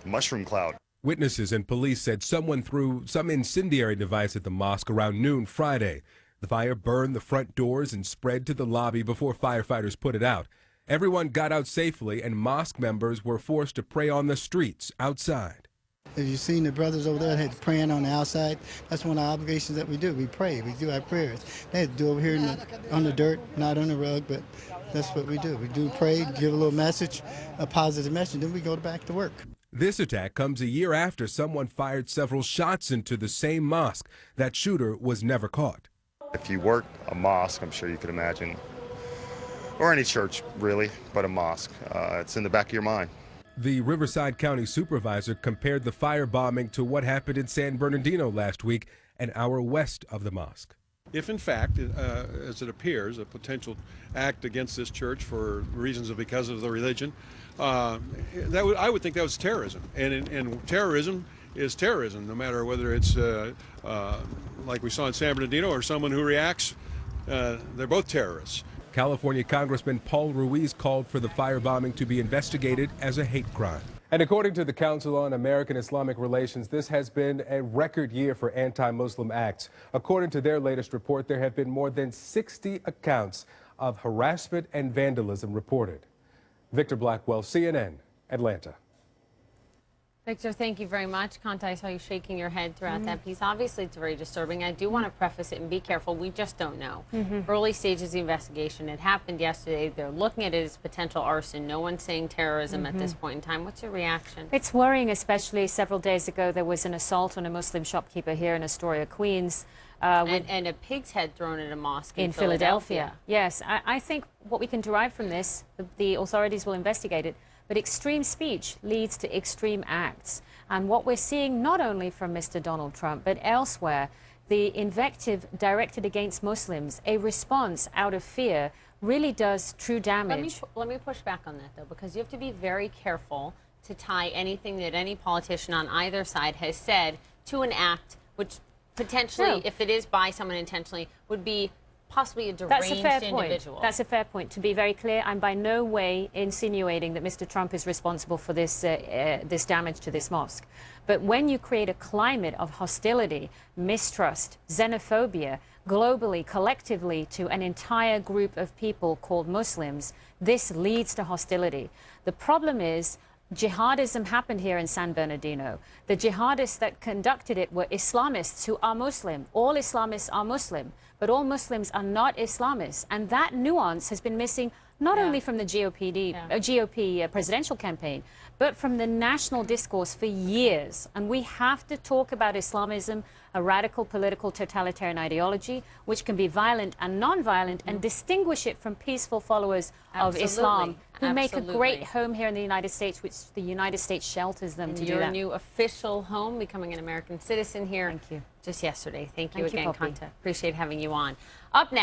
mushroom cloud. Witnesses and police said someone threw some incendiary device at the mosque around noon Friday. The fire burned the front doors and spread to the lobby before firefighters put it out. Everyone got out safely, and mosque members were forced to pray on the streets outside. Have you seen the brothers over there that had praying on the outside? That's one of the obligations that we do. We pray. We do our prayers. They had to do over here on the dirt, not on the rug, but that's what we do. We do pray, give a little message, a positive message, then we go back to work. This attack comes a year after someone fired several shots into the same mosque. That shooter was never caught. If you work a mosque, I'm sure you could imagine, or any church really, but a mosque, it's in the back of your mind. The Riverside County supervisor compared the firebombing to what happened in San Bernardino last week, an hour west of the mosque. If in fact, as it appears, a potential act against this church for reasons of because of the religion, I would think that was terrorism. And terrorism is terrorism, no matter whether it's like we saw in San Bernardino or someone who reacts. They're both terrorists. California Congressman Paul Ruiz called for the firebombing to be investigated as a hate crime. And according to the Council on American Islamic Relations, this has been a record year for anti-Muslim acts. According to their latest report, there have been more than 60 accounts of harassment and vandalism reported. Victor Blackwell, CNN, Atlanta. Victor, thank you very much. Qanta, I saw you shaking your head throughout that piece. Obviously, it's very disturbing. I do want to preface it and be careful. We just don't know. Early stages of the investigation. It happened yesterday. They're looking at it as potential arson. No one's saying terrorism at this point in time. What's your reaction? It's worrying, especially several days ago there was an assault on a Muslim shopkeeper here in Astoria, Queens. And a pig's head thrown at a mosque in Philadelphia. Yes, I think what we can derive from this, the authorities will investigate it, but extreme speech leads to extreme acts. And what we're seeing not only from Mr. Donald Trump, but elsewhere, the invective directed against Muslims, a response out of fear, really does true damage. Let me push back on that, though, because you have to be very careful to tie anything that any politician on either side has said to an act which potentially, if it is by someone intentionally, would be possibly a deranged individual. That's a fair point. To be very clear, I'm by no way insinuating that Mr. Trump is responsible for this this damage to this mosque. But when you create a climate of hostility, mistrust, xenophobia, globally, collectively, to an entire group of people called Muslims, this leads to hostility. The problem is, jihadism happened here in San Bernardino. The jihadists that conducted it were Islamists who are Muslim. All Islamists are Muslim, but all Muslims are not Islamists. And that nuance has been missing not only from the GOP presidential campaign, but from the national discourse for years. And we have to talk about Islamism, a radical political totalitarian ideology, which can be violent and non-violent, and distinguish it from peaceful followers of Islam, who make a great home here in the United States, which the United States shelters them to do that. Your new official home, becoming an American citizen here. Thank you. Just yesterday. Thank you again, Qanta. Appreciate having you on. Up next.